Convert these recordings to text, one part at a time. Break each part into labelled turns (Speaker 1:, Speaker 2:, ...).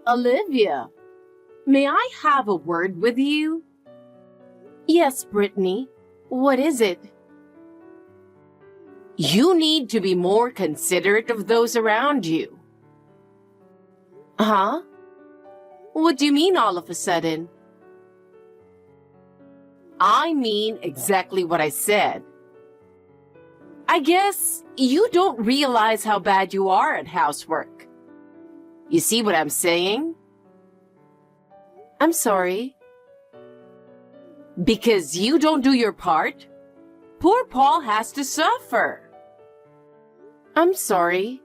Speaker 1: Olivia, may I have a word with you? Yes, Brittany. What is it? You need to be more considerate of those around you. Huh? What do you mean all of a sudden? I mean exactly what I said. I guess you don't realize how bad you are at housework. You see what I'm saying? I'm sorry. Because you don't do your part, poor Paul has to suffer. I'm sorry.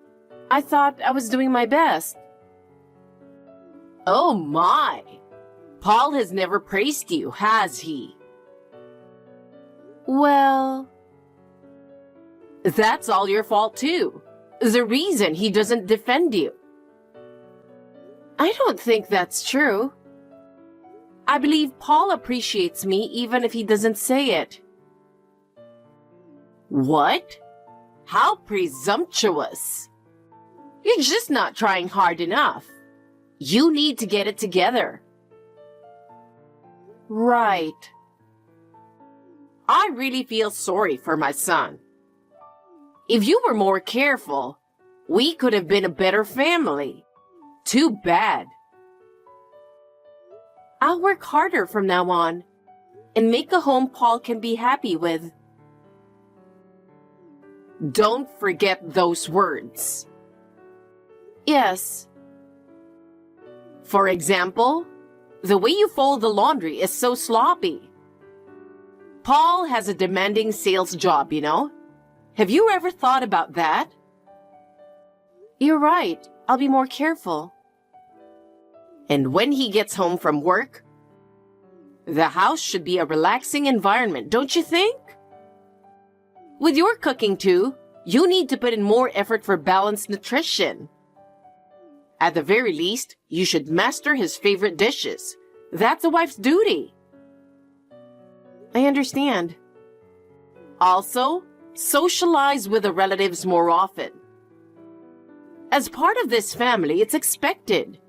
Speaker 1: I thought I was doing my best. Oh my! Paul has never praised you, has he? Well, that's all your fault too. The reason he doesn't defend you. I don't think that's true. I believe Paul appreciates me even if he doesn't say it. What? How presumptuous! You're just not trying hard enough. You need to get it together. Right. I really feel sorry for my son. If you were more careful, we could have been a better family. Too bad. I'll work harder from now on and make a home Paul can be happy with. Don't forget those words. Yes. For example, the way you fold the laundry is so sloppy. Paul has a demanding sales job, you know? Have you ever thought about that? You're right. I'll be more careful. And when he gets home from work, the house should be a relaxing environment, don't you think? With your cooking too, you need to put in more effort for balanced nutrition. At the very least, you should master his favorite dishes. That's a wife's duty. I understand. Also, socialize with the relatives more often. As part of this family, it's expected.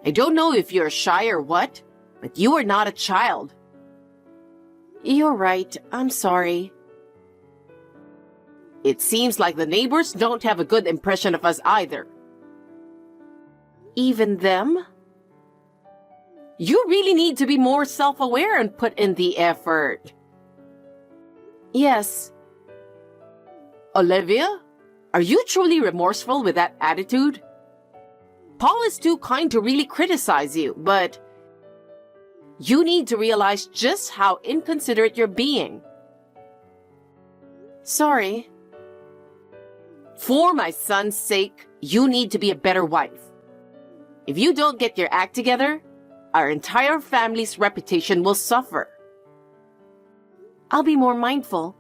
Speaker 1: I don't know if you're shy or what, but you are not a child. You're right. I'm sorry. It seems like the neighbors don't have a good impression of us either. Even them? You really need to be more self-aware and put in the effort. Yes. Olivia, are you truly remorseful with that attitude? Paul is too kind to really criticize you, but you need to realize just how inconsiderate you're being. Sorry. For my son's sake, you need to be a better wife. If you don't get your act together, our entire family's reputation will suffer. I'll be more mindful.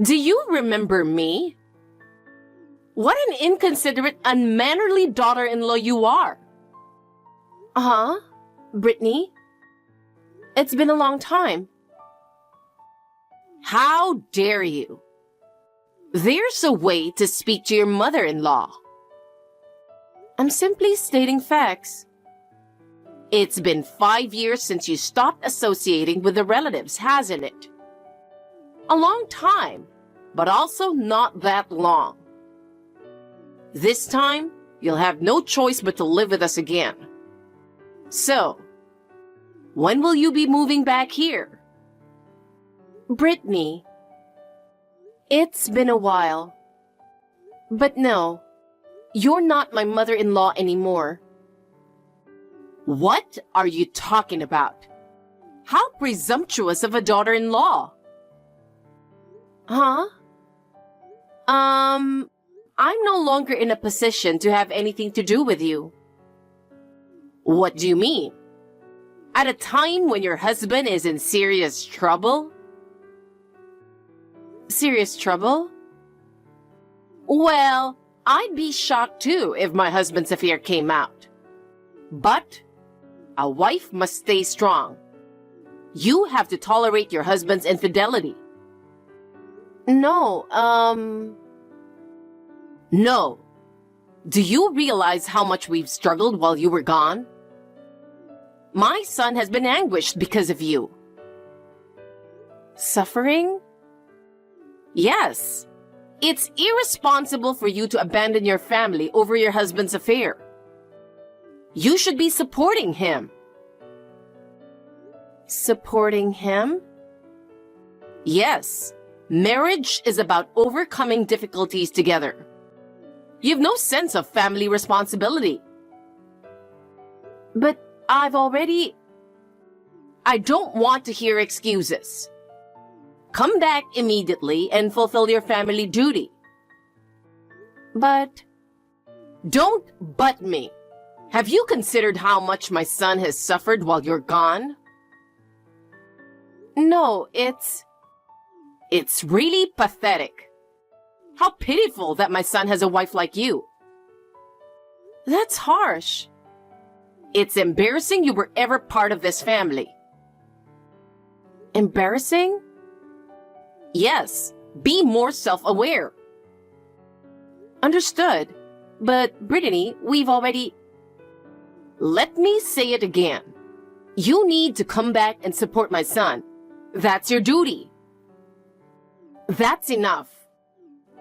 Speaker 1: Do you remember me? What an inconsiderate, unmannerly daughter-in-law you are. Uh-huh. Brittany? It's been a long time. How dare you? There's a way to speak to your mother-in-law. I'm simply stating facts. It's been 5 years since you stopped associating with the relatives, hasn't it? A long time, but also not that long. This time, you'll have no choice but to live with us again. So, when will you be moving back here? Brittany, it's been a while. But no, you're not my mother-in-law anymore. What are you talking about? How presumptuous of a daughter-in-law. Huh? I'm no longer in a position to have anything to do with you. What do you mean? At a time when your husband is in serious trouble? Serious trouble? Well, I'd be shocked too if my husband's affair came out. But a wife must stay strong. You have to tolerate your husband's infidelity. No, No. Do you realize how much we've struggled while you were gone? My son has been anguished because of you. Suffering? Yes. It's irresponsible for you to abandon your family over your husband's affair. You should be supporting him. Supporting him? Yes. Marriage is about overcoming difficulties together. You have no sense of family responsibility. But I don't want to hear excuses. Come back immediately and fulfill your family duty. But don't butt me. Have you considered how much my son has suffered while you're gone? No, it's really pathetic. How pitiful that my son has a wife like you. That's harsh. It's embarrassing you were ever part of this family. Embarrassing? Yes, be more self-aware. Understood. But, Brittany, Let me say it again. You need to come back and support my son. That's your duty. That's enough.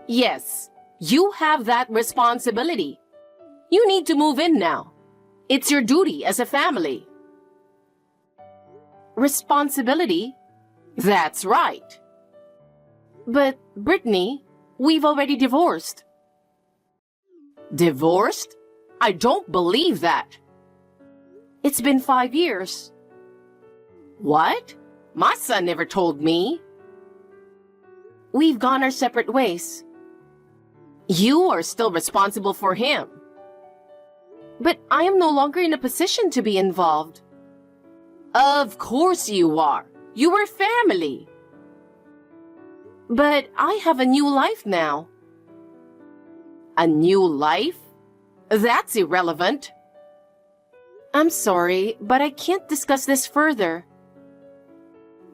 Speaker 1: Yes, you have that responsibility. You need to move in now. It's your duty as a family. Responsibility? That's right. But, Brittany, we've already divorced. Divorced? I don't believe that. It's been 5 years. What? My son never told me. We've gone our separate ways. You are still responsible for him. But I am no longer in a position to be involved. Of course you are. You were family. But I have a new life now. A new life? That's irrelevant. I'm sorry, but I can't discuss this further.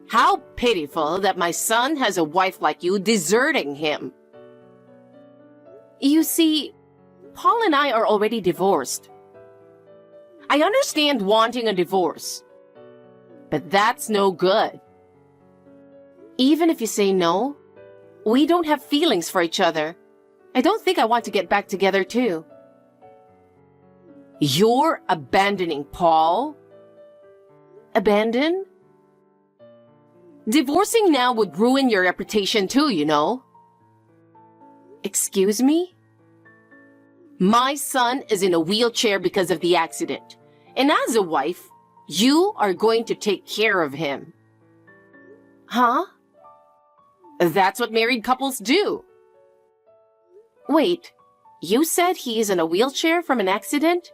Speaker 1: How pitiful that my son has a wife like you deserting him. You see, Paul and I are already divorced. I understand wanting a divorce, but that's no good. Even if you say no, we don't have feelings for each other. I don't think I want to get back together too. You're abandoning Paul? Abandon? Divorcing now would ruin your reputation too, you know. Excuse me? My son is in a wheelchair because of the accident, and as a wife, you are going to take care of him. Huh? That's what married couples do. Wait, you said he is in a wheelchair from an accident?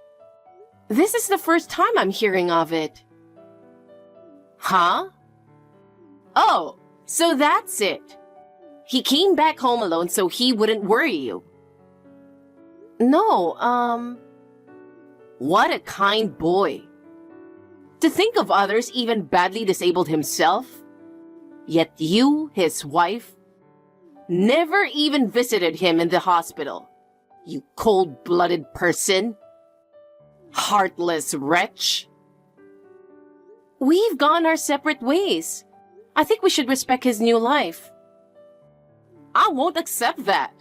Speaker 1: This is the first time I'm hearing of it. Huh? Oh, so that's it. He came back home alone so he wouldn't worry you. No, what a kind boy. To think of others even badly disabled himself, yet you, his wife, never even visited him in the hospital. You cold-blooded person. Heartless wretch. We've gone our separate ways. I think we should respect his new life. I won't accept that.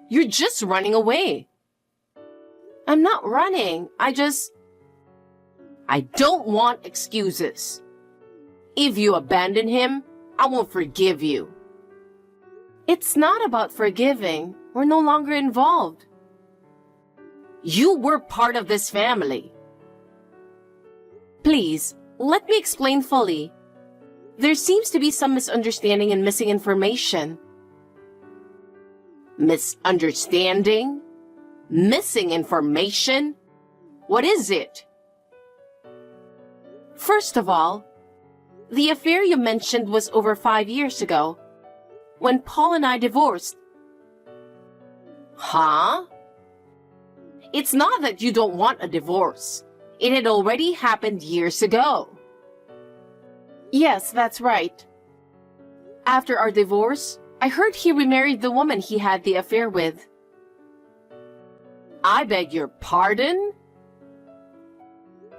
Speaker 1: You're just running away. I'm not running. I don't want excuses. If you abandon him, I won't forgive you. It's not about forgiving. We're no longer involved. You were part of this family. Please, let me explain fully. There seems to be some misunderstanding and missing information. Misunderstanding? Missing information? What is it? First of all, the affair you mentioned was over 5 years ago, when Paul and I divorced. Huh? It's not that you don't want a divorce. It had already happened years ago. Yes, that's right. After our divorce, I heard he remarried the woman he had the affair with. I beg your pardon?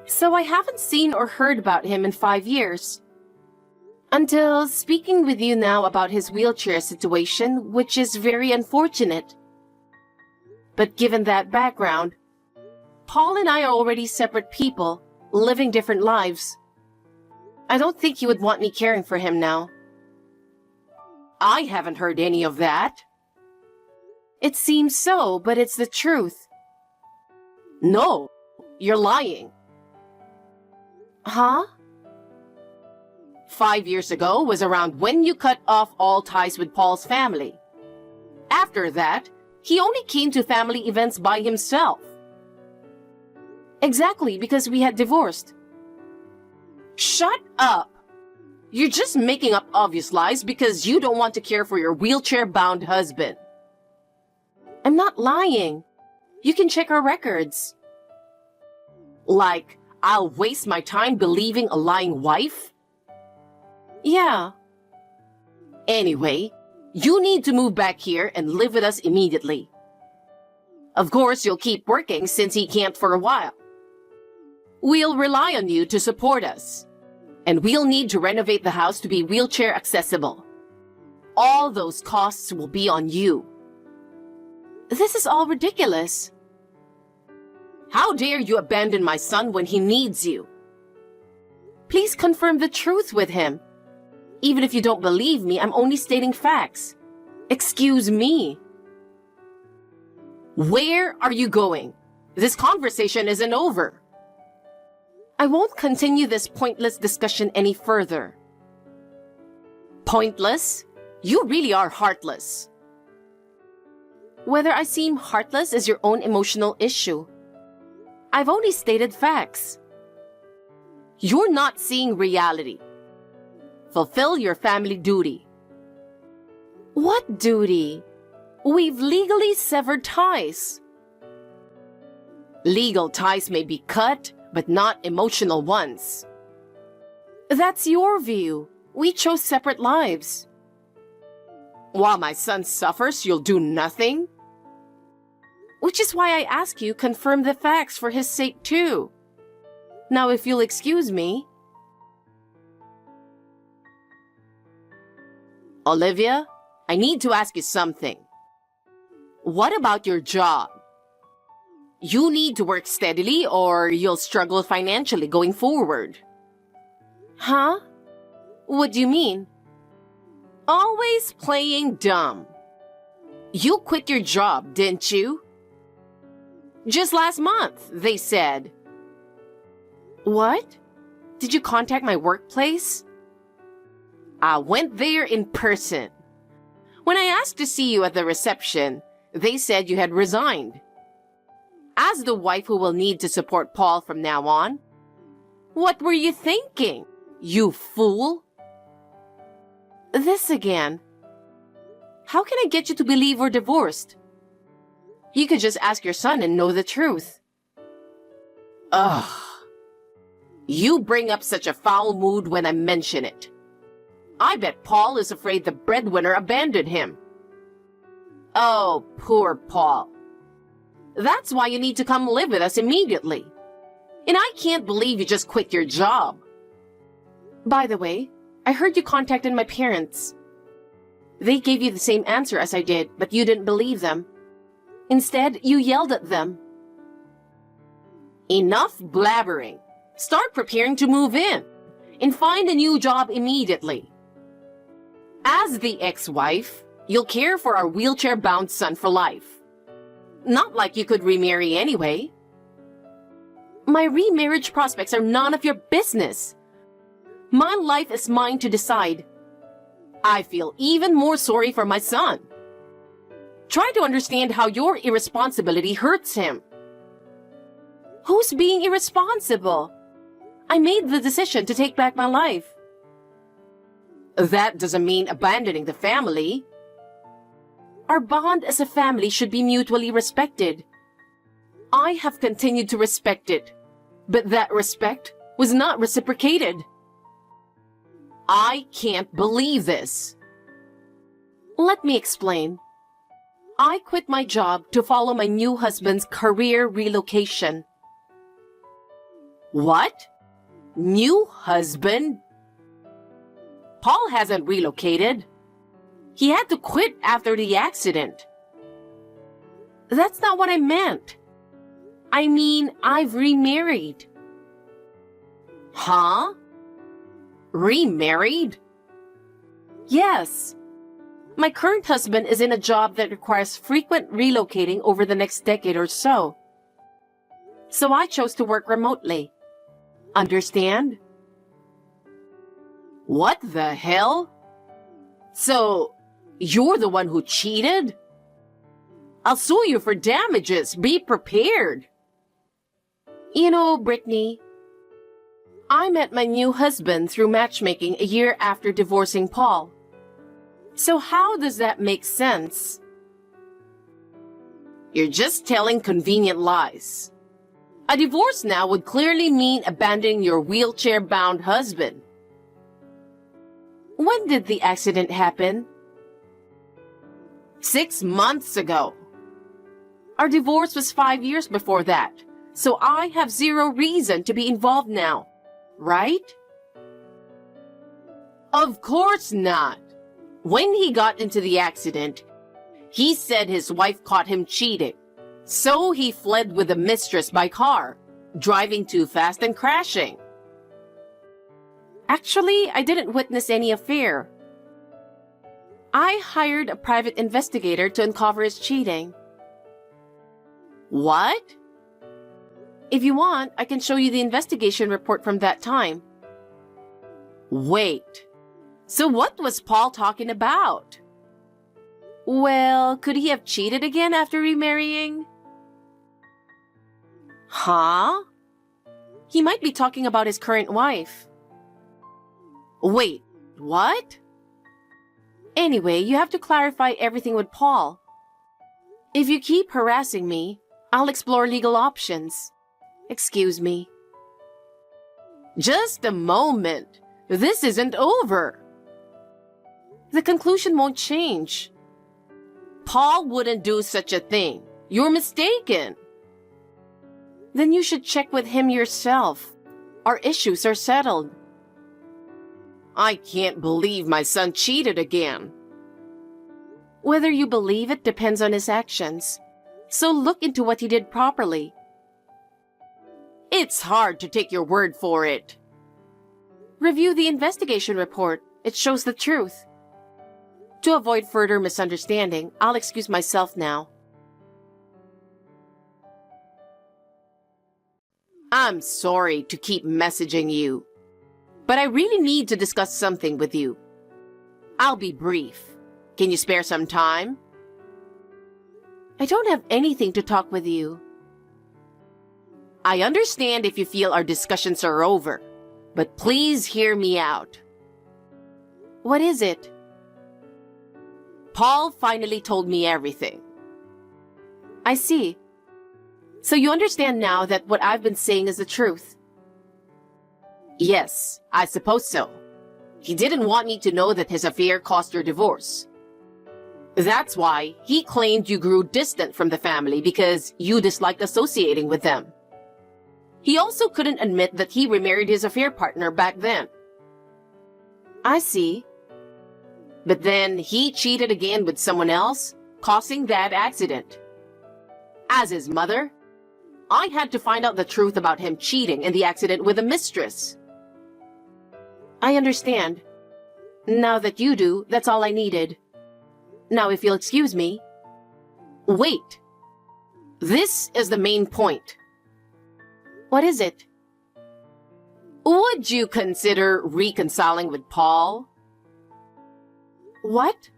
Speaker 1: So I haven't seen or heard about him in 5 years. Until speaking with you now about his wheelchair situation, which is very unfortunate. But given that background, Paul and I are already separate people, living different lives. I don't think you would want me caring for him now. I haven't heard any of that. It seems so, but it's the truth. No, you're lying. Huh? 5 years ago was around when you cut off all ties with Paul's family. After that, he only came to family events by himself. Exactly, because we had divorced. Shut up! You're just making up obvious lies because you don't want to care for your wheelchair-bound husband. I'm not lying. You can check our records. Like, I'll waste my time believing a lying wife? Yeah. Anyway, you need to move back here and live with us immediately. Of course, you'll keep working since he can't for a while. We'll rely on you to support us. And we'll need to renovate the house to be wheelchair accessible. All those costs will be on you. This is all ridiculous. How dare you abandon my son when he needs you? Please confirm the truth with him. Even if you don't believe me, I'm only stating facts. Excuse me. Where are you going? This conversation isn't over. I won't continue this pointless discussion any further. Pointless? You really are heartless. Whether I seem heartless is your own emotional issue. I've only stated facts. You're not seeing reality. Fulfill your family duty. What duty? We've legally severed ties. Legal ties may be cut, but not emotional ones. That's your view. We chose separate lives. While my son suffers, you'll do nothing? Which is why I ask you confirm the facts for his sake too. Now if you'll excuse me. Olivia, I need to ask you something. What about your job? You need to work steadily or you'll struggle financially going forward. Huh? What do you mean? Always playing dumb. You quit your job, didn't you? Just last month, they said. What? Did you contact my workplace? I went there in person. When I asked to see you at the reception, they said you had resigned. As the wife who will need to support Paul from now on, what were you thinking, you fool? This again. How can I get you to believe we're divorced? You could just ask your son and know the truth. Ugh. You bring up such a foul mood when I mention it. I bet Paul is afraid the breadwinner abandoned him. Oh, poor Paul. That's why you need to come live with us immediately. And I can't believe you just quit your job. By the way, I heard you contacted my parents. They gave you the same answer as I did, but you didn't believe them. Instead, you yelled at them. Enough blabbering. Start preparing to move in and find a new job immediately. As the ex-wife, you'll care for our wheelchair-bound son for life. Not like you could remarry anyway. My remarriage prospects are none of your business. My life is mine to decide. I feel even more sorry for my son. Try to understand how your irresponsibility hurts him. Who's being irresponsible? I made the decision to take back my life. That doesn't mean abandoning the family. Our bond as a family should be mutually respected. I have continued to respect it, but that respect was not reciprocated. I can't believe this. Let me explain. I quit my job to follow my new husband's career relocation. What? New husband? Paul hasn't relocated. He had to quit after the accident. That's not what I meant. I mean, I've remarried. Huh? Remarried? Yes. My current husband is in a job that requires frequent relocating over the next decade or so. So I chose to work remotely. Understand? What the hell? So, you're the one who cheated? I'll sue you for damages. Be prepared. You know, Brittany, I met my new husband through matchmaking a year after divorcing Paul. So how does that make sense? You're just telling convenient lies. A divorce now would clearly mean abandoning your wheelchair-bound husband. When did the accident happen? 6 months ago. Our divorce was 5 years before that, so I have zero reason to be involved now, right? Of course not. When he got into the accident, he said his wife caught him cheating. So he fled with the mistress by car, driving too fast and crashing. Actually, I didn't witness any affair. I hired a private investigator to uncover his cheating. What? If you want, I can show you the investigation report from that time. Wait. So what was Paul talking about? Well, could he have cheated again after remarrying? Huh? He might be talking about his current wife. Wait, what? Anyway, you have to clarify everything with Paul. If you keep harassing me, I'll explore legal options. Excuse me. Just a moment. This isn't over. The conclusion won't change. Paul wouldn't do such a thing. You're mistaken. Then you should check with him yourself. Our issues are settled. I can't believe my son cheated again. Whether you believe it depends on his actions. So look into what he did properly. It's hard to take your word for it. Review the investigation report. It shows the truth. To avoid further misunderstanding, I'll excuse myself now. I'm sorry to keep messaging you, but I really need to discuss something with you. I'll be brief. Can you spare some time? I don't have anything to talk with you. I understand if you feel our discussions are over, but please hear me out. What is it? Paul finally told me everything. I see. So you understand now that what I've been saying is the truth? Yes, I suppose so. He didn't want me to know that his affair caused your divorce. That's why he claimed you grew distant from the family because you disliked associating with them. He also couldn't admit that he remarried his affair partner back then. I see. But then he cheated again with someone else, causing that accident. As his mother, I had to find out the truth about him cheating and the accident with a mistress. I understand. Now that you do, that's all I needed. Now if you'll excuse me. Wait. This is the main point. What is it? Would you consider reconciling with Paul? What?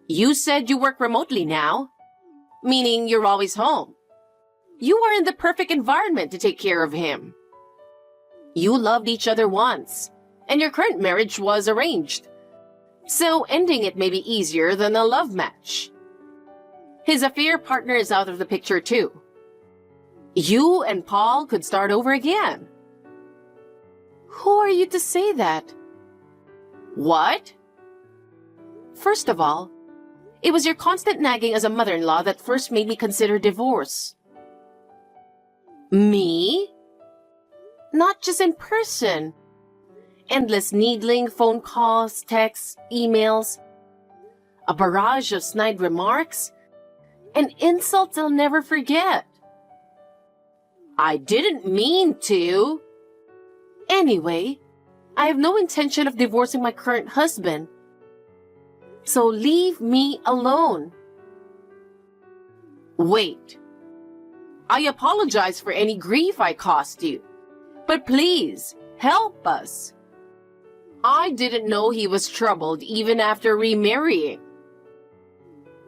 Speaker 1: You said you work remotely now, meaning you're always home. You are in the perfect environment to take care of him. You loved each other once, and your current marriage was arranged. So ending it may be easier than a love match. His affair partner is out of the picture too. You and Paul could start over again. Who are you to say that? What? First of all, It was your constant nagging as a mother-in-law that first made me consider divorce. Me? Not just in person. Endless needling, phone calls, texts, emails, a barrage of snide remarks, and insults I'll never forget. I didn't mean to. Anyway, I have no intention of divorcing my current husband. So leave me alone. Wait. I apologize for any grief I caused you, but please help us. I didn't know he was troubled even after remarrying.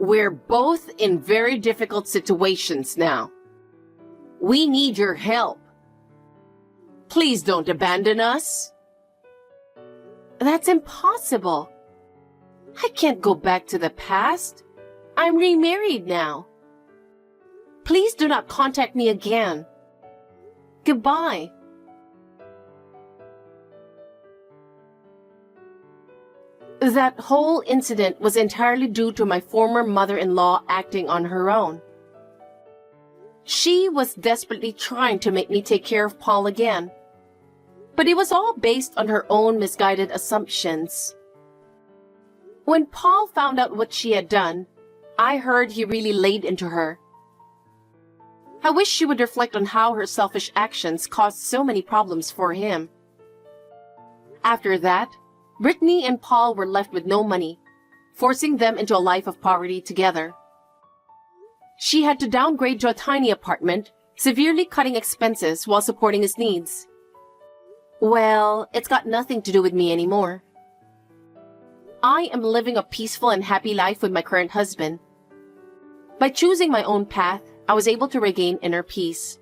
Speaker 1: We're both in very difficult situations now. We need your help. Please don't abandon us. That's impossible. I can't go back to the past. I'm remarried now. Please do not contact me again. Goodbye. That whole incident was entirely due to my former mother-in-law acting on her own. She was desperately trying to make me take care of Paul again. But it was all based on her own misguided assumptions. When Paul found out what she had done, I heard he really laid into her. I wish she would reflect on how her selfish actions caused so many problems for him. After that, Brittany and Paul were left with no money, forcing them into a life of poverty together. She had to downgrade to a tiny apartment, severely cutting expenses while supporting his needs. Well, it's got nothing to do with me anymore. I am living a peaceful and happy life with my current husband. By choosing my own path, I was able to regain inner peace.